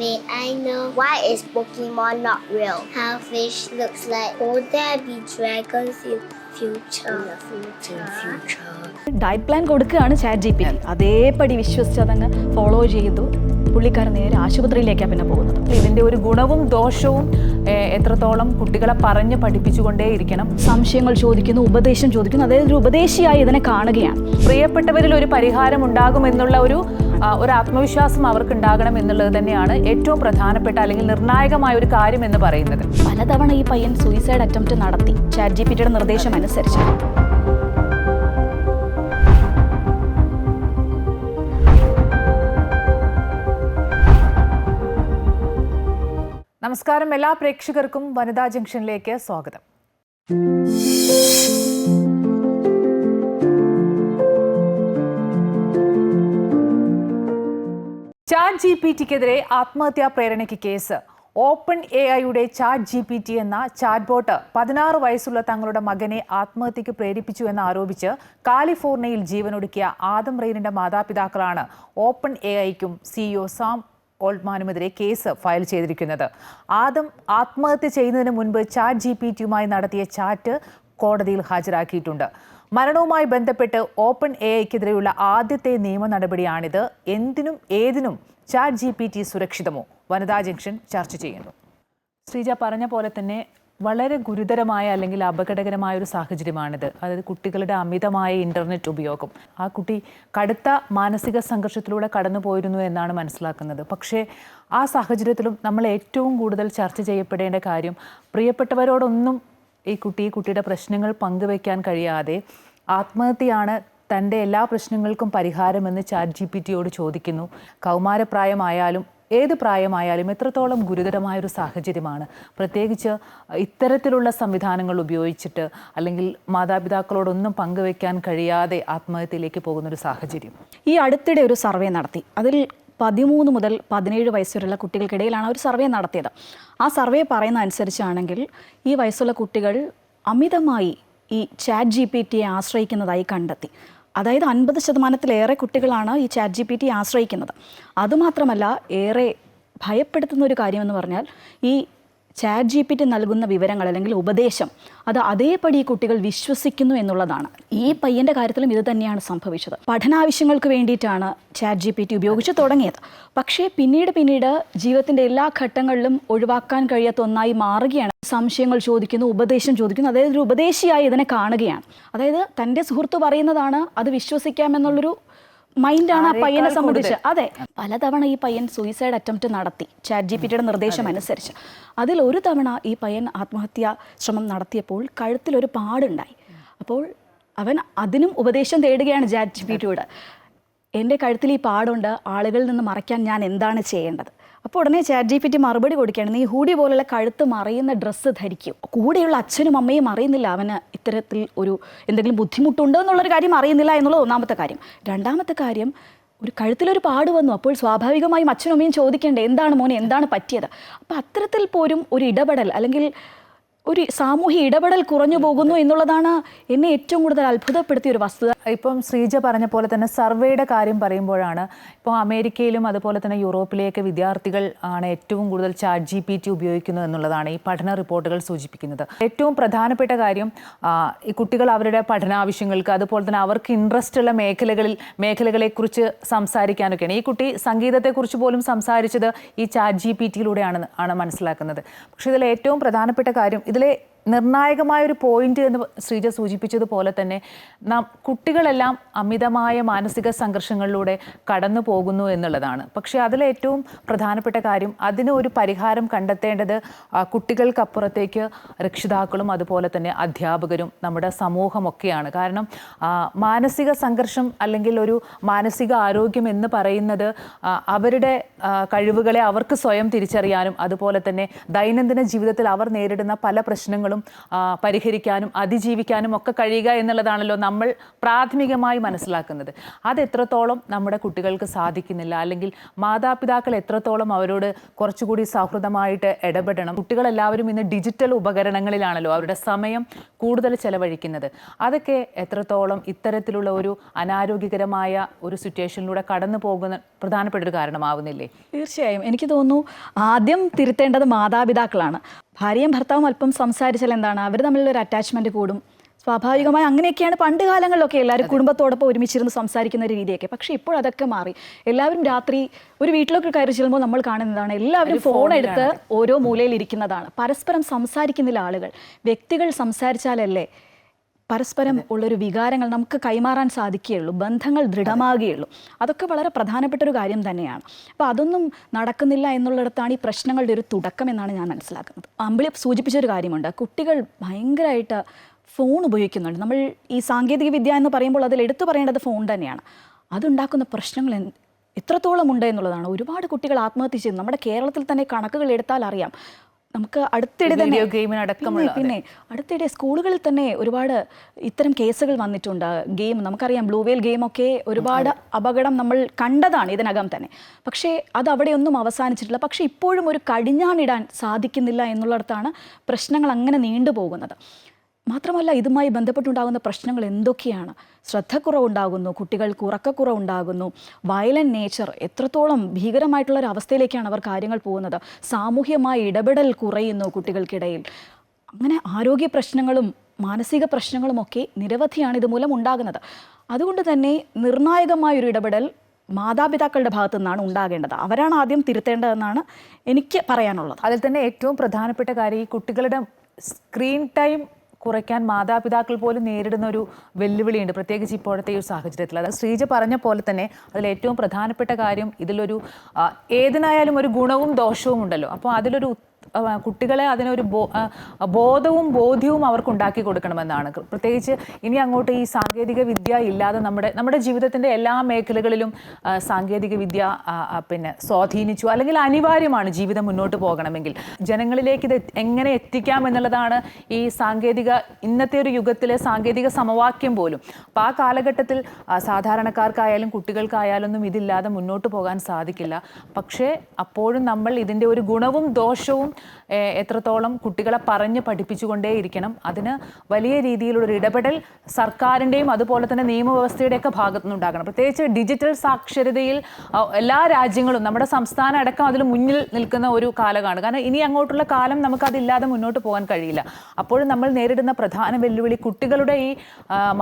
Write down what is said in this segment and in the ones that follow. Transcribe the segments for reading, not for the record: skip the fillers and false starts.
Wait, I know. Why is Pokemon not real? How fish looks like. Will there be dragons in future? In future. Diet plan കൊടുക്കുകയാണ് ChatGPT. അതേപടി വിശ്വസിച്ച് അതങ്ങ് follow ചെയ്തു പുള്ളിക്കാരൻ നേരെ ആശുപത്രിയിലേക്കാണ് പിന്നെ പോകുന്നത്. ഇതിൻ്റെ ഒരു ഗുണവും ദോഷവും എത്രത്തോളം കുട്ടികളെ പറഞ്ഞ് പഠിപ്പിച്ചുകൊണ്ടേയിരിക്കണം. സംശയങ്ങൾ ചോദിക്കുന്നു, ഉപദേശം ചോദിക്കുന്നു, അതായത് ഒരു ഉപദേശിയായി ഇതിനെ കാണുകയാണ്. പ്രിയപ്പെട്ടവരിൽ ഒരു പരിഹാരം ഉണ്ടാകുമെന്നുള്ള ഒരു ആത്മവിശ്വാസം അവർക്ക് ഉണ്ടാകണം എന്നുള്ളത് തന്നെയാണ് ഏറ്റവും പ്രധാനപ്പെട്ട അല്ലെങ്കിൽ നിർണായകമായ ഒരു കാര്യം എന്ന് പറയുന്നത്. പലതവണ ഈ പയ്യൻ സൂയിസൈഡ് അറ്റംപ്റ്റ് നടത്തി ChatGPTയുടെ നിർദ്ദേശം അനുസരിച്ച്. നമസ്കാരം, എല്ലാ പ്രേക്ഷകർക്കും വനിതാ ജംഗ്ഷനിലേക്ക് സ്വാഗതം. ChatGPTക്കെതിരെ ആത്മഹത്യാ പ്രേരണയ്ക്ക് കേസ്. ഓപ്പൺ AI-യുടെ ChatGPT എന്ന ചാറ്റ്ബോട്ട് 16 വയസ്സുള്ള തങ്ങളുടെ മകനെ ആത്മഹത്യക്ക് പ്രേരിപ്പിച്ചു എന്നാരോപിച്ച് കാലിഫോർണിയയിൽ ജീവനൊടുക്കിയ ആദം റെയ്നിന്റെ മാതാപിതാക്കളാണ് ഓപ്പൺ AI-ക്കും CEO സാം ഓൾട്ട്മാനുമെതിരെ കേസ് ഫയൽ ചെയ്തിരിക്കുന്നത്. ആദം ആത്മഹത്യ ചെയ്യുന്നതിന് മുൻപ് ChatGPTയുമായി നടത്തിയ ചാറ്റ് കോടതിയിൽ ഹാജരാക്കിയിട്ടുണ്ട്. മരണവുമായി ബന്ധപ്പെട്ട് ഓപ്പൺ AI-ക്കെതിരെയുള്ള ആദ്യത്തെ നിയമ നടപടിയാണിത്. എന്തിനും ഏതിനും ChatGPT സുരക്ഷിതമോ? വനിതാ ജംഗ്ഷൻ ചർച്ച ചെയ്യുന്നു. ശ്രീജ പറഞ്ഞ പോലെ തന്നെ വളരെ ഗുരുതരമായ അല്ലെങ്കിൽ അപകടകരമായ ഒരു സാഹചര്യമാണിത്. അതായത് കുട്ടികളുടെ അമിതമായ ഇൻ്റർനെറ്റ് ഉപയോഗം. ആ കുട്ടി കടുത്ത മാനസിക സംഘർഷത്തിലൂടെ കടന്നു പോയിരുന്നു എന്നാണ് മനസ്സിലാക്കുന്നത്. പക്ഷേ ആ സാഹചര്യത്തിലും നമ്മൾ ഏറ്റവും കൂടുതൽ ചർച്ച ചെയ്യപ്പെടേണ്ട കാര്യം, പ്രിയപ്പെട്ടവരോടൊന്നും ഈ കുട്ടിയുടെ പ്രശ്നങ്ങൾ പങ്കുവയ്ക്കാൻ കഴിയാതെ ആത്മഹത്യയാണ് തൻ്റെ എല്ലാ പ്രശ്നങ്ങൾക്കും പരിഹാരമെന്ന് ChatGPTയോട് ചോദിക്കുന്നു. കൗമാരപ്രായമായാലും ഏത് പ്രായമായാലും എത്രത്തോളം ഗുരുതരമായൊരു സാഹചര്യമാണ്. പ്രത്യേകിച്ച് ഇത്തരത്തിലുള്ള സംവിധാനങ്ങൾ ഉപയോഗിച്ചിട്ട് അല്ലെങ്കിൽ മാതാപിതാക്കളോടൊന്നും പങ്കുവയ്ക്കാൻ കഴിയാതെ ആത്മഹത്യയിലേക്ക് പോകുന്നൊരു സാഹചര്യം. ഈ അടുത്തിടെ ഒരു സർവേ നടത്തി. അതിൽ 13 മുതൽ 17 വയസ്സുവരെയുള്ള കുട്ടികൾക്കിടയിലാണ് ഒരു സർവേ നടത്തിയത്. ആ സർവേ പറയുന്ന അനുസരിച്ചാണെങ്കിൽ ഈ വയസ്സുള്ള കുട്ടികൾ അമിതമായി ഈ ChatGPTയെ ആശ്രയിക്കുന്നതായി കണ്ടെത്തി. അതായത് 50% കുട്ടികളാണ് ഈ ChatGPTയെ ആശ്രയിക്കുന്നത്. അതുമാത്രമല്ല, ഏറെ ഭയപ്പെടുത്തുന്ന ഒരു കാര്യമെന്ന് പറഞ്ഞാൽ ഈ ChatGPT നൽകുന്ന വിവരങ്ങൾ അല്ലെങ്കിൽ ഉപദേശം അത് അതേപടി ഈ കുട്ടികൾ വിശ്വസിക്കുന്നു എന്നുള്ളതാണ്. ഈ പയ്യൻ്റെ കാര്യത്തിലും ഇത് തന്നെയാണ് സംഭവിച്ചത്. പഠനാവശ്യങ്ങൾക്ക് വേണ്ടിയിട്ടാണ് ChatGPT ഉപയോഗിച്ച് തുടങ്ങിയത്. പക്ഷേ പിന്നീട് ജീവിതത്തിൻ്റെ എല്ലാ ഘട്ടങ്ങളിലും ഒഴിവാക്കാൻ കഴിയാത്ത ഒന്നായി മാറുകയാണ്. സംശയങ്ങൾ ചോദിക്കുന്നു, ഉപദേശം ചോദിക്കുന്നു, അതായത് ഒരു ഉപദേശിയായി ഇതിനെ കാണുകയാണ്. അതായത് തൻ്റെ സുഹൃത്ത് പറയുന്നതാണ്, അത് വിശ്വസിക്കാമെന്നുള്ളൊരു മൈൻഡാണ് ആ പയ്യനെ സംബന്ധിച്ച്. അതെ, പലതവണ ഈ പയ്യൻ സൂയിസൈഡ് അറ്റംപ്റ്റ് നടത്തി ChatGPTയുടെ നിർദ്ദേശം അനുസരിച്ച്. അതിൽ ഒരു തവണ ഈ പയ്യൻ ആത്മഹത്യാ ശ്രമം നടത്തിയപ്പോൾ കഴുത്തിലൊരു പാടുണ്ടായി. അപ്പോൾ അവൻ അതിനും ഉപദേശം തേടുകയാണ് ChatGPTയോട്. എൻ്റെ കഴുത്തിൽ ഈ പാടുണ്ട്, ആളുകളിൽ നിന്ന് മറയ്ക്കാൻ ഞാൻ എന്താണ് ചെയ്യേണ്ടത്? അപ്പോൾ ഉടനെ ChatGPT മറുപടി കൊടുക്കുകയാണ്, നീ ഹൂഡി പോലുള്ള കഴുത്ത് മറയുന്ന ഡ്രസ്സ് ധരിക്കും. കൂടെയുള്ള അച്ഛനും അമ്മയും അറിയുന്നില്ല അവന് ഇത്തരത്തിൽ എന്തെങ്കിലും ബുദ്ധിമുട്ടുണ്ടോ എന്നുള്ളൊരു കാര്യം അറിയുന്നില്ല എന്നുള്ളത് ഒന്നാമത്തെ കാര്യം. രണ്ടാമത്തെ കാര്യം, ഒരു കഴുത്തിലൊരു പാട് വന്നു. അപ്പോൾ സ്വാഭാവികമായും അച്ഛനും അമ്മയും ചോദിക്കേണ്ടേ, എന്താണ് മോനെ, എന്താണ് പറ്റിയത്? അപ്പോൾ അത്തരത്തിൽ പോലും ഒരു ഇടപെടൽ അല്ലെങ്കിൽ ഒരു സാമൂഹ്യ ഇടപെടൽ കുറഞ്ഞു പോകുന്നു എന്നുള്ളതാണ് എന്നെ ഏറ്റവും കൂടുതൽ അത്ഭുതപ്പെടുത്തിയ ഒരു വസ്തുത. ഇപ്പം ശ്രീജ പറഞ്ഞ പോലെ തന്നെ സർവേയുടെ കാര്യം പറയുമ്പോഴാണ് ഇപ്പോൾ അമേരിക്കയിലും അതുപോലെ തന്നെ യൂറോപ്പിലേക്ക് വിദ്യാർത്ഥികൾ ആണ് ഏറ്റവും കൂടുതൽ ChatGPT ഉപയോഗിക്കുന്നത് എന്നുള്ളതാണ് ഈ പഠന റിപ്പോർട്ടുകൾ സൂചിപ്പിക്കുന്നത്. ഏറ്റവും പ്രധാനപ്പെട്ട കാര്യം, ഈ കുട്ടികൾ അവരുടെ പഠനാവശ്യങ്ങൾക്ക് അതുപോലെ തന്നെ അവർക്ക് ഇൻട്രസ്റ്റ് ഉള്ള മേഖലകളെക്കുറിച്ച് സംസാരിക്കാനൊക്കെയാണ്. ഈ കുട്ടി സംഗീതത്തെക്കുറിച്ച് പോലും സംസാരിച്ചത് ഈ ChatGPTയിലൂടെയാണ് മനസ്സിലാക്കുന്നത്. പക്ഷേ ഇതിൽ ഏറ്റവും പ്രധാനപ്പെട്ട കാര്യം, ഇതിലെ നിർണായകമായൊരു പോയിന്റ് എന്ന് ശ്രീജ സൂചിപ്പിച്ചതുപോലെ തന്നെ കുട്ടികളെല്ലാം അമിതമായ മാനസിക സംഘർഷങ്ങളിലൂടെ കടന്നു പോകുന്നു എന്നുള്ളതാണ്. പക്ഷേ അതിലേറ്റവും പ്രധാനപ്പെട്ട കാര്യം, അതിന് ഒരു പരിഹാരം കണ്ടെത്തേണ്ടത് കുട്ടികൾക്കപ്പുറത്തേക്ക് രക്ഷിതാക്കളും അതുപോലെ തന്നെ അധ്യാപകരും നമ്മുടെ സമൂഹമൊക്കെയാണ്. കാരണം മാനസിക സംഘർഷം അല്ലെങ്കിൽ ഒരു മാനസിക ആരോഗ്യം എന്ന് പറയുന്നത് അവരുടെ കഴിവുകളെ അവർക്ക് സ്വയം തിരിച്ചറിയാനും അതുപോലെ തന്നെ ദൈനംദിന ജീവിതത്തിൽ അവർ നേരിടുന്ന പല പ്രശ്നങ്ങളും പ്രശ്നങ്ങളും പരിഹരിക്കാനും അതിജീവിക്കാനും ഒക്കെ കഴിയുക എന്നുള്ളതാണല്ലോ നമ്മൾ പ്രാഥമികമായി മനസ്സിലാക്കുന്നത്. അത് എത്രത്തോളം നമ്മുടെ കുട്ടികൾക്ക് സാധിക്കുന്നില്ല, അല്ലെങ്കിൽ മാതാപിതാക്കൾ എത്രത്തോളം അവരോട് കുറച്ചുകൂടി സൗഹൃദമായിട്ട് ഇടപെടണം. കുട്ടികളെല്ലാവരും ഇന്ന് ഡിജിറ്റൽ ഉപകരണങ്ങളിലാണല്ലോ അവരുടെ സമയം കൂടുതൽ ചെലവഴിക്കുന്നത്. അതൊക്കെ എത്രത്തോളം ഇത്തരത്തിലുള്ള ഒരു അനാരോഗ്യകരമായ ഒരു സിറ്റുവേഷനിലൂടെ കടന്നു പോകുന്ന പ്രധാനപ്പെട്ട ഒരു കാരണമാവുന്നില്ലേ? തീർച്ചയായും. എനിക്ക് തോന്നുന്നു ആദ്യം തിരുത്തേണ്ടത് മാതാപിതാക്കളാണ്. ഭാര്യയും ഭർത്താവും അല്പം സംസാരിച്ചാൽ എന്താണ്, അവർ തമ്മിലൊരു അറ്റാച്ച്മെൻറ്റ് കൂടും. സ്വാഭാവികമായി അങ്ങനെയൊക്കെയാണ് പണ്ട് കാലങ്ങളിലൊക്കെ എല്ലാവരും കുടുംബത്തോടൊപ്പം ഒരുമിച്ചിരുന്ന് സംസാരിക്കുന്ന ഒരു രീതിയൊക്കെ. പക്ഷേ ഇപ്പോൾ അതൊക്കെ മാറി. എല്ലാവരും രാത്രി ഒരു വീട്ടിലൊക്കെ കയറി ചെല്ലുമ്പോൾ നമ്മൾ കാണുന്നതാണ് എല്ലാവരും ഫോൺ എടുത്ത് ഓരോ മൂലയിൽ ഇരിക്കുന്നതാണ്. പരസ്പരം സംസാരിക്കുന്നില്ല ആളുകൾ. വ്യക്തികൾ സംസാരിച്ചാലല്ലേ പരസ്പരം ഉള്ളൊരു വികാരങ്ങൾ നമുക്ക് കൈമാറാൻ സാധിക്കുകയുള്ളൂ, ബന്ധങ്ങൾ ദൃഢമാകുകയുള്ളൂ. അതൊക്കെ വളരെ പ്രധാനപ്പെട്ട ഒരു കാര്യം തന്നെയാണ്. അപ്പോൾ അതൊന്നും നടക്കുന്നില്ല എന്നുള്ളിടത്താണ് ഈ പ്രശ്നങ്ങളുടെ ഒരു തുടക്കം എന്നാണ് ഞാൻ മനസ്സിലാക്കുന്നത്. അമ്പിളി സൂചിപ്പിച്ചൊരു കാര്യമുണ്ട്, കുട്ടികൾ ഭയങ്കരമായിട്ട് ഫോൺ ഉപയോഗിക്കുന്നുണ്ട്. നമ്മൾ ഈ സാങ്കേതിക വിദ്യ എന്ന് പറയുമ്പോൾ അതിൽ എടുത്തു പറയേണ്ടത് ഫോൺ തന്നെയാണ്. അതുണ്ടാക്കുന്ന പ്രശ്നങ്ങൾ എത്രത്തോളം ഉണ്ട് എന്നുള്ളതാണ്. ഒരുപാട് കുട്ടികൾ ആത്മഹത്യ ചെയ്തു. നമ്മുടെ കേരളത്തിൽ തന്നെ കണക്കുകൾ എടുത്താൽ അറിയാം. നമുക്ക് അടുത്തിടെ തന്നെ പിന്നെ അടുത്തിടെ സ്കൂളുകളിൽ തന്നെ ഒരുപാട് ഇത്തരം കേസുകൾ വന്നിട്ടുണ്ട്. ഗെയിം നമുക്കറിയാം, ബ്ലൂ വെയിൽ ഗെയിമൊക്കെ ഒരുപാട് അപകടം നമ്മൾ കണ്ടതാണ് ഇതിനകം തന്നെ. പക്ഷേ അത് അവിടെയൊന്നും അവസാനിച്ചിട്ടില്ല. പക്ഷേ ഇപ്പോഴും ഒരു കടിഞ്ഞാണിടാൻ സാധിക്കുന്നില്ല എന്നുള്ളിടത്താണ് പ്രശ്നങ്ങൾ അങ്ങനെ നീണ്ടുപോകുന്നത്. മാത്രമല്ല, ഇതുമായി ബന്ധപ്പെട്ടുണ്ടാകുന്ന പ്രശ്നങ്ങൾ എന്തൊക്കെയാണ്? ശ്രദ്ധക്കുറവുണ്ടാകുന്നു, കുട്ടികൾക്ക് ഉറക്കക്കുറവുണ്ടാകുന്നു, വയലന്റ് നേച്ചർ, എത്രത്തോളം ഭീകരമായിട്ടുള്ളൊരു അവസ്ഥയിലേക്കാണ് അവർ കാര്യങ്ങൾ പോകുന്നത്. സാമൂഹ്യമായ ഇടപെടൽ കുറയുന്നു കുട്ടികൾക്കിടയിൽ. അങ്ങനെ ആരോഗ്യ പ്രശ്നങ്ങളും മാനസിക പ്രശ്നങ്ങളുമൊക്കെ നിരവധിയാണ് ഇതുമൂലം ഉണ്ടാകുന്നത്. അതുകൊണ്ട് തന്നെ നിർണായകമായൊരു ഇടപെടൽ മാതാപിതാക്കളുടെ ഭാഗത്തു നിന്നാണ് ഉണ്ടാകേണ്ടത്. അവരാണ് ആദ്യം തിരുത്തേണ്ടതെന്നാണ് എനിക്ക് പറയാനുള്ളത്. അതിൽ തന്നെ ഏറ്റവും പ്രധാനപ്പെട്ട കാര്യം, ഈ കുട്ടികളുടെ സ്ക്രീൻ ടൈം കുറയ്ക്കാൻ മാതാപിതാക്കൾ പോലും നേരിടുന്ന ഒരു വെല്ലുവിളിയുണ്ട്, പ്രത്യേകിച്ച് ഇപ്പോഴത്തെ ഈ സാഹചര്യത്തിൽ. അത് ശ്രീജ പറഞ്ഞ പോലെ തന്നെ അതിൽ ഏറ്റവും പ്രധാനപ്പെട്ട കാര്യം, ഇതിലൊരു ഏതിനായാലും ഒരു ഗുണവും ദോഷവും ഉണ്ടല്ലോ. അപ്പോൾ അതിലൊരു കുട്ടികളെ അതിനൊരു ബോധവും ബോധ്യവും അവർക്ക് ഉണ്ടാക്കി കൊടുക്കണമെന്നാണ്. പ്രത്യേകിച്ച് ഇനി അങ്ങോട്ട് ഈ സാങ്കേതിക വിദ്യ ഇല്ലാതെ നമ്മുടെ ജീവിതത്തിൻ്റെ എല്ലാ മേഖലകളിലും സാങ്കേതിക വിദ്യ പിന്നെ സ്വാധീനിച്ചു, അല്ലെങ്കിൽ അനിവാര്യമാണ് ജീവിതം മുന്നോട്ട് പോകണമെങ്കിൽ. ജനങ്ങളിലേക്ക് ഇത് എങ്ങനെ എത്തിക്കാം എന്നുള്ളതാണ് ഈ ഇന്നത്തെ ഒരു യുഗത്തിലെ സാങ്കേതിക സമവാക്യം പോലും. അപ്പോൾ ആ കാലഘട്ടത്തിൽ സാധാരണക്കാർക്കായാലും കുട്ടികൾക്കായാലൊന്നും ഇതില്ലാതെ മുന്നോട്ട് പോകാൻ സാധിക്കില്ല. പക്ഷേ അപ്പോഴും നമ്മൾ ഇതിൻ്റെ ഒരു ഗുണവും ദോഷവും എത്രത്തോളം കുട്ടികളെ പറഞ്ഞ് പഠിപ്പിച്ചുകൊണ്ടേയിരിക്കണം. അതിന് വലിയ രീതിയിലുള്ളൊരു ഇടപെടൽ സർക്കാരിൻ്റെയും അതുപോലെ തന്നെ നിയമവ്യവസ്ഥയുടെയൊക്കെ ഭാഗത്തു നിന്നുണ്ടാകണം. പ്രത്യേകിച്ച് ഡിജിറ്റൽ സാക്ഷരതയിൽ എല്ലാ രാജ്യങ്ങളും, നമ്മുടെ സംസ്ഥാനം അടക്കം അതിൽ മുന്നിൽ നിൽക്കുന്ന ഒരു കാലമാണ്. കാരണം ഇനി അങ്ങോട്ടുള്ള കാലം നമുക്കതില്ലാതെ മുന്നോട്ട് പോകാൻ കഴിയില്ല. അപ്പോഴും നമ്മൾ നേരിടുന്ന പ്രധാന വെല്ലുവിളി കുട്ടികളുടെ ഈ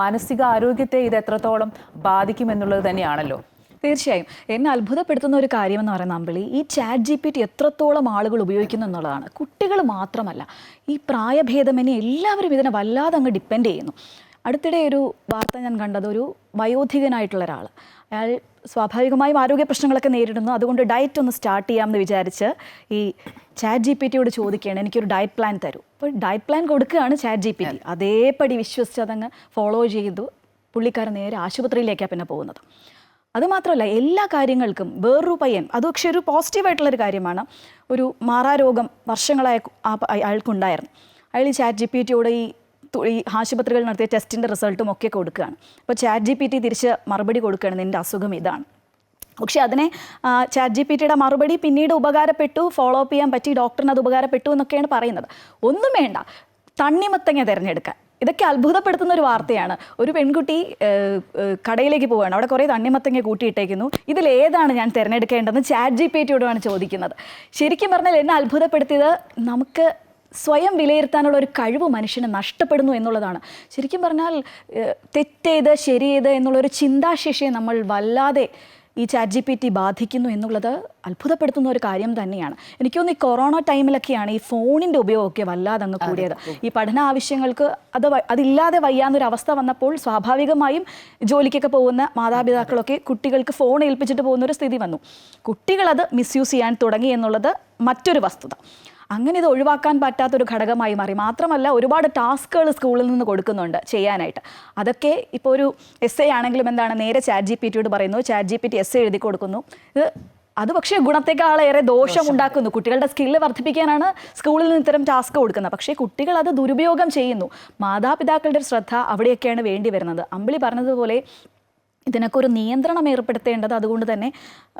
മാനസിക ആരോഗ്യത്തെ ഇത് എത്രത്തോളം ബാധിക്കുമെന്നുള്ളത് തന്നെയാണല്ലോ. തീർച്ചയായും. എന്നെ അത്ഭുതപ്പെടുത്തുന്ന ഒരു കാര്യമെന്ന് പറയുന്ന അമ്പിളി, ഈ ChatGPT എത്രത്തോളം ആളുകൾ ഉപയോഗിക്കുന്നു എന്നുള്ളതാണ്. കുട്ടികൾ മാത്രമല്ല, ഈ പ്രായഭേദമന്യേ എല്ലാവരും ഇതിനെ വല്ലാതെ അങ്ങ് ഡിപ്പെൻഡ് ചെയ്യുന്നു. അടുത്തിടെ ഒരു വാർത്ത ഞാൻ കണ്ടത്, ഒരു വയോധികനായിട്ടുള്ള ഒരാൾ, അയാൾ സ്വാഭാവികമായും ആരോഗ്യ പ്രശ്നങ്ങളൊക്കെ നേരിടുന്നു. അതുകൊണ്ട് ഡയറ്റ് ഒന്ന് സ്റ്റാർട്ട് ചെയ്യാമെന്ന് വിചാരിച്ച് ഈ ChatGPTയോട് ചോദിക്കുകയാണ്, എനിക്കൊരു ഡയറ്റ് പ്ലാൻ തരൂ. അപ്പോൾ ഡയറ്റ് പ്ലാൻ കൊടുക്കുകയാണ് ChatGPT. അതേപടി വിശ്വസിച്ച് അതങ്ങ് ഫോളോ ചെയ്തു പുള്ളിക്കാരൻ നേരെ ആശുപത്രിയിലേക്കാണ് പിന്നെ പോകുന്നത്. അതുമാത്രമല്ല, എല്ലാ കാര്യങ്ങൾക്കും വേറൊരു പയ്യൻ, അത് പക്ഷേ ഒരു പോസിറ്റീവായിട്ടുള്ളൊരു കാര്യമാണ്, ഒരു മാറാരോഗം വർഷങ്ങളായ അയാൾക്കുണ്ടായിരുന്നു. അയാൾ ഈ ChatGPTയോട് ഈ ആശുപത്രികൾ നടത്തിയ ടെസ്റ്റിൻ്റെ റിസൾട്ടും ഒക്കെ കൊടുക്കുകയാണ്. അപ്പോൾ ChatGPT തിരിച്ച് മറുപടി കൊടുക്കുകയാണ്, നിൻ്റെ അസുഖം ഇതാണ്. പക്ഷേ അതിനെ ChatGPTയുടെ മറുപടി പിന്നീട് ഉപകാരപ്പെട്ടു, ഫോളോ അപ്പ് ചെയ്യാൻ പറ്റി, ഡോക്ടറിന് അത് ഉപകാരപ്പെട്ടു എന്നൊക്കെയാണ് പറയുന്നത്. ഒന്നും വേണ്ട, തണ്ണിമത്തങ്ങ തിരഞ്ഞെടുക്കാൻ. ഇതൊക്കെ അത്ഭുതപ്പെടുത്തുന്ന ഒരു വാർത്തയാണ്. ഒരു പെൺകുട്ടി കടയിലേക്ക് പോവുകയാണ്, അവിടെ കുറേ തണ്ണിമത്തങ്ങ കൂട്ടിയിട്ടേക്കുന്നു. ഇതിലേതാണ് ഞാൻ തിരഞ്ഞെടുക്കേണ്ടതെന്ന് ChatGPTയോടാണ് ചോദിക്കുന്നത്. ശരിക്കും പറഞ്ഞാൽ എന്നെ അത്ഭുതപ്പെടുത്തിയത്, നമുക്ക് സ്വയം വിലയിരുത്താനുള്ള ഒരു കഴിവ് മനുഷ്യന് നഷ്ടപ്പെടുന്നു എന്നുള്ളതാണ്. ശരിക്കും പറഞ്ഞാൽ തെറ്റേത് ശരിയേത് എന്നുള്ളൊരു ചിന്താശേഷിയെ നമ്മൾ വല്ലാതെ ഈ ChatGPT ബാധിക്കുന്നു എന്നുള്ളത് അത്ഭുതപ്പെടുത്തുന്ന ഒരു കാര്യം തന്നെയാണ്. എനിക്ക് തോന്നുന്നു ഈ കൊറോണ ടൈമിലൊക്കെയാണ് ഈ ഫോണിൻ്റെ ഉപയോഗമൊക്കെ വല്ലാതെ അങ്ങ് കൂടിയത്. ഈ പഠന ആവശ്യങ്ങൾക്ക് അതില്ലാതെ വയ്യാന്നൊരവസ്ഥ വന്നപ്പോൾ സ്വാഭാവികമായും ജോലിക്കൊക്കെ പോകുന്ന മാതാപിതാക്കളൊക്കെ കുട്ടികൾക്ക് ഫോൺ ഏൽപ്പിച്ചിട്ട് പോകുന്നൊരു സ്ഥിതി വന്നു. കുട്ടികളത് മിസ്യൂസ് ചെയ്യാൻ തുടങ്ങി എന്നുള്ളത് മറ്റൊരു വസ്തുത. അങ്ങനെ ഇത് ഒഴിവാക്കാൻ പറ്റാത്തൊരു ഘടകമായി മാറി. മാത്രമല്ല, ഒരുപാട് ടാസ്കുകൾ സ്കൂളിൽ നിന്ന് കൊടുക്കുന്നുണ്ട് ചെയ്യാനായിട്ട്. അതൊക്കെ ഇപ്പോൾ ഒരു essay ആണെങ്കിലും എന്താണ്, നേരെ ChatGPTയോട് പറയുന്നു, ChatGPT essay എഴുതി കൊടുക്കുന്നു. ഇത് അത് പക്ഷേ ഗുണത്തെക്കാളേറെ ദോഷമുണ്ടാക്കുന്നു. കുട്ടികളുടെ സ്കില്ല് വർദ്ധിപ്പിക്കാനാണ് സ്കൂളിൽ നിന്ന് ഇത്തരം ടാസ്ക് കൊടുക്കുന്നത്. പക്ഷേ കുട്ടികൾ അത് ദുരുപയോഗം ചെയ്യുന്നു. മാതാപിതാക്കളുടെ ശ്രദ്ധ അവിടെയൊക്കെയാണ് വേണ്ടി വരുന്നത്. അമ്പിളി പറഞ്ഞതുപോലെ ഇതിനൊക്കെ ഒരു നിയന്ത്രണം ഏർപ്പെടുത്തേണ്ടത് അതുകൊണ്ട് തന്നെ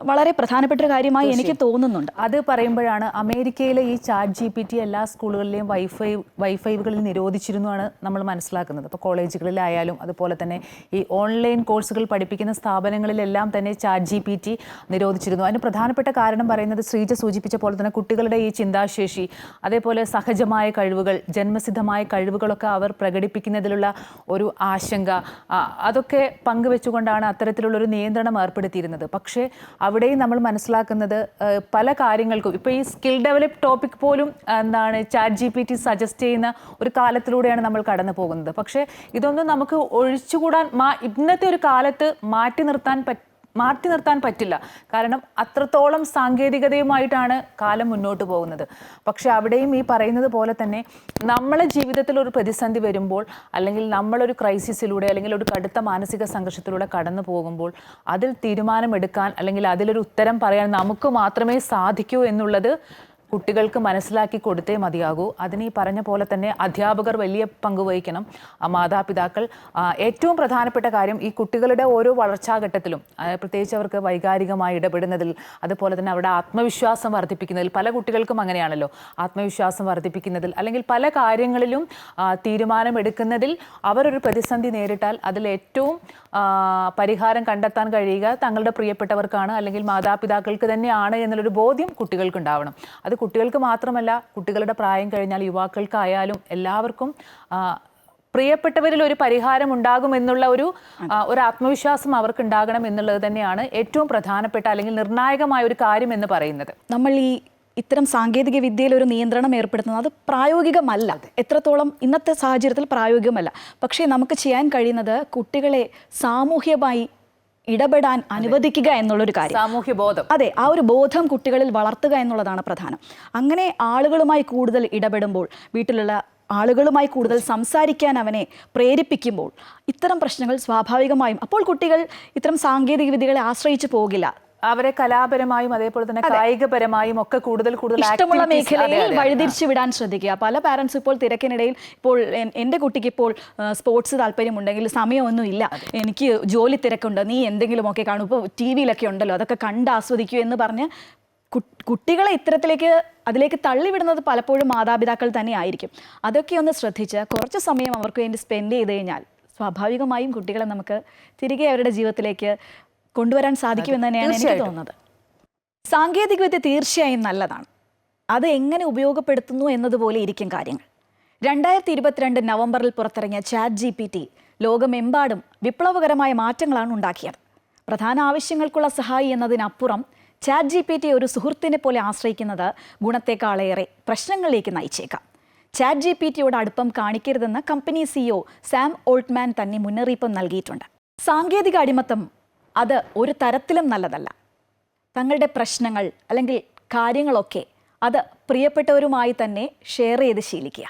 വളരെ പ്രധാനപ്പെട്ട ഒരു കാര്യമായി എനിക്ക് തോന്നുന്നുണ്ട്. അത് പറയുമ്പോഴാണ് അമേരിക്കയിലെ ഈ ചാറ്റ് GPT എല്ലാ സ്കൂളുകളിലെയും വൈഫൈകളിൽ നിരോധിച്ചിരുന്നുവാണ് നമ്മൾ മനസ്സിലാക്കുന്നത്. ഇപ്പോൾ കോളേജുകളിലായാലും അതുപോലെ തന്നെ ഈ ഓൺലൈൻ കോഴ്സുകൾ പഠിപ്പിക്കുന്ന സ്ഥാപനങ്ങളിലെല്ലാം തന്നെ ചാറ്റ് GPT നിരോധിച്ചിരുന്നു. അതിന് പ്രധാനപ്പെട്ട കാരണം പറയുന്നത് ശ്രീജ സൂചിപ്പിച്ച പോലെ തന്നെ കുട്ടികളുടെ ഈ ചിന്താശേഷി, അതേപോലെ സഹജമായ കഴിവുകൾ, ജന്മസിദ്ധമായ കഴിവുകളൊക്കെ അവർ പ്രകടിപ്പിക്കുന്നതിലുള്ള ഒരു ആശങ്ക, അതൊക്കെ പങ്കുവെച്ചുകൊണ്ടാണ് അത്തരത്തിലുള്ളൊരു നിയന്ത്രണം ഏർപ്പെടുത്തിയിരുന്നത്. പക്ഷേ അവിടെയും നമ്മൾ മനസ്സിലാക്കുന്നത് പല കാര്യങ്ങൾക്കും ഇപ്പോൾ ഈ സ്കിൽ ഡെവലപ്പ് ടോപ്പിക് പോലും ചാറ്റ് GPT സജസ്റ്റ് ചെയ്യുന്ന ഒരു കാലത്തിലൂടെയാണ് നമ്മൾ കടന്നു പോകുന്നത്. പക്ഷേ ഇതൊന്നും നമുക്ക് ഒഴിച്ചുകൂടാൻ ഇന്നത്തെ ഒരു കാലത്ത് മാറ്റി നിർത്താൻ പറ്റില്ല. കാരണം അത്രത്തോളം സാങ്കേതികതയുമായിട്ടാണ് കാലം മുന്നോട്ട് പോകുന്നത്. പക്ഷെ അവിടെയും ഈ പറയുന്നത് പോലെ തന്നെ നമ്മളെ ജീവിതത്തിൽ ഒരു പ്രതിസന്ധി വരുമ്പോൾ, അല്ലെങ്കിൽ നമ്മളൊരു ക്രൈസിസിലൂടെ അല്ലെങ്കിൽ ഒരു കടുത്ത മാനസിക സംഘർഷത്തിലൂടെ കടന്നു പോകുമ്പോൾ അതിൽ തീരുമാനമെടുക്കാൻ അല്ലെങ്കിൽ അതിലൊരു ഉത്തരം പറയാൻ നമുക്ക് മാത്രമേ സാധിക്കൂ എന്നുള്ളത് കുട്ടികൾക്ക് മനസ്സിലാക്കി കൊടുത്തേ മതിയാകൂ. അതിന് ഈ പറഞ്ഞ പോലെ തന്നെ അധ്യാപകർ വലിയ പങ്ക് വഹിക്കണം, മാതാപിതാക്കൾ. ഏറ്റവും പ്രധാനപ്പെട്ട കാര്യം ഈ കുട്ടികളുടെ ഓരോ വളർച്ചാഘട്ടത്തിലും പ്രത്യേകിച്ച് അവർക്ക് വൈകാരികമായി ഇടപെടുന്നതിൽ, അതുപോലെ തന്നെ അവരുടെ ആത്മവിശ്വാസം വർദ്ധിപ്പിക്കുന്നതിൽ, പല കുട്ടികൾക്കും അങ്ങനെയാണല്ലോ, ആത്മവിശ്വാസം വർദ്ധിപ്പിക്കുന്നതിൽ അല്ലെങ്കിൽ പല കാര്യങ്ങളിലും തീരുമാനമെടുക്കുന്നതിൽ അവരൊരു പ്രതിസന്ധി നേരിട്ടാൽ അതിൽ ഏറ്റവും പരിഹാരം കണ്ടെത്താൻ കഴിയുക തങ്ങളുടെ പ്രിയപ്പെട്ടവർക്കാണ് അല്ലെങ്കിൽ മാതാപിതാക്കൾക്ക് തന്നെയാണ് എന്നുള്ളൊരു ബോധ്യം കുട്ടികൾക്കുണ്ടാവണം. അത് കുട്ടികൾക്ക് മാത്രമല്ല, കുട്ടികളുടെ പ്രായം കഴിഞ്ഞാൽ യുവാക്കൾക്കായാലും എല്ലാവർക്കും പ്രിയപ്പെട്ടവരിൽ ഒരു പരിഹാരം ഉണ്ടാകും എന്നുള്ള ഒരു ആത്മവിശ്വാസം അവർക്ക് ഉണ്ടാകണം എന്നുള്ളത് തന്നെയാണ് ഏറ്റവും പ്രധാനപ്പെട്ട അല്ലെങ്കിൽ നിർണായകമായ ഒരു കാര്യം എന്ന് പറയുന്നത്. നമ്മൾ ഇത്തരം സാങ്കേതിക വിദ്യയിൽ ഒരു നിയന്ത്രണം ഏർപ്പെടുത്തുന്നത് അത് പ്രായോഗികമല്ല, എത്രത്തോളം ഇന്നത്തെ സാഹചര്യത്തിൽ പ്രായോഗികമല്ല. പക്ഷേ നമുക്ക് ചെയ്യാൻ കഴിയുന്നത് കുട്ടികളെ സാമൂഹ്യമായി ഇടപെടാൻ അനുവദിക്കുക എന്നുള്ളൊരു കാര്യം, സാമൂഹ്യ ബോധം. അതെ, ആ ഒരു ബോധം കുട്ടികളിൽ വളർത്തുക എന്നുള്ളതാണ് പ്രധാനം. അങ്ങനെ ആളുകളുമായി കൂടുതൽ ഇടപെടുമ്പോൾ, വീട്ടിലുള്ള ആളുകളുമായി കൂടുതൽ സംസാരിക്കാൻ അവനെ പ്രേരിപ്പിക്കുമ്പോൾ ഇത്തരം പ്രശ്നങ്ങൾ സ്വാഭാവികമായും, അപ്പോൾ കുട്ടികൾ ഇത്തരം സാങ്കേതിക വിദ്യകളെ ആശ്രയിച്ചു പോകില്ല. അവരെ കലാപരമായും അതേപോലെ തന്നെ കായികപരമായും ഒക്കെ കൂടുതൽ ഇഷ്ടമുള്ള മേഖലയിൽ വഴിതിരിച്ചു വിടാൻ ശ്രദ്ധിക്കുക. പല പാരൻസ് ഇപ്പോൾ തിരക്കിനിടയിൽ, ഇപ്പോൾ എൻ്റെ കുട്ടിക്ക് ഇപ്പോൾ സ്പോർട്സ് താല്പര്യമുണ്ടെങ്കിൽ സമയമൊന്നും ഇല്ല, എനിക്ക് ജോലി തിരക്കുണ്ട്, നീ എന്തെങ്കിലുമൊക്കെ കാണും, ഇപ്പോൾ ടി വിയിലൊക്കെ ഉണ്ടല്ലോ, അതൊക്കെ കണ്ട് ആസ്വദിക്കൂ എന്ന് പറഞ്ഞ് കുട്ടികളെ അതിലേക്ക് തള്ളിവിടുന്നത് പലപ്പോഴും മാതാപിതാക്കൾ തന്നെ ആയിരിക്കും. അതൊക്കെ ഒന്ന് ശ്രദ്ധിച്ച് കുറച്ച് സമയം അവർക്ക് വേണ്ടി സ്പെൻഡ് ചെയ്ത് കഴിഞ്ഞാൽ സ്വാഭാവികമായും കുട്ടികളെ നമുക്ക് തിരികെ അവരുടെ ജീവിതത്തിലേക്ക് കൊണ്ടുവരാൻ സാധിക്കുമെന്ന് തന്നെയാണ് എനിക്ക് തോന്നുന്നത്. സാങ്കേതികവിദ്യ തീർച്ചയായും നല്ലതാണ്, അത് എങ്ങനെ ഉപയോഗപ്പെടുത്തുന്നു എന്നതുപോലെ ഇരിക്കും കാര്യങ്ങൾ. 2022 നവംബറിൽ പുറത്തിറങ്ങിയ ചാറ്റ് GPT ലോകമെമ്പാടും വിപ്ലവകരമായ മാറ്റങ്ങളാണ് ഉണ്ടാക്കിയത്. പ്രധാന ആവശ്യങ്ങൾക്കുള്ള സഹായി എന്നതിനപ്പുറം ചാറ്റ് GPT ഒരു സുഹൃത്തിനെ പോലെ ആശ്രയിക്കുന്നത് ഗുണത്തെക്കാളേറെ പ്രശ്നങ്ങളിലേക്ക് നയിച്ചേക്കാം. ചാറ്റ് GPTയോട് അടുപ്പം കാണിക്കരുതെന്ന് കമ്പനി CEO സാം ഓൾട്ട്മാൻ തന്നെ മുന്നറിയിപ്പ് നൽകിയിട്ടുണ്ട്. സാങ്കേതിക അടിമത്തം അത് ഒരു തരത്തിലും നല്ലതല്ല. തങ്ങളുടെ പ്രശ്നങ്ങൾ അല്ലെങ്കിൽ കാര്യങ്ങളൊക്കെ അത് പ്രിയപ്പെട്ടവരുമായി തന്നെ ഷെയർ ചെയ്ത് ശീലിക്കുക.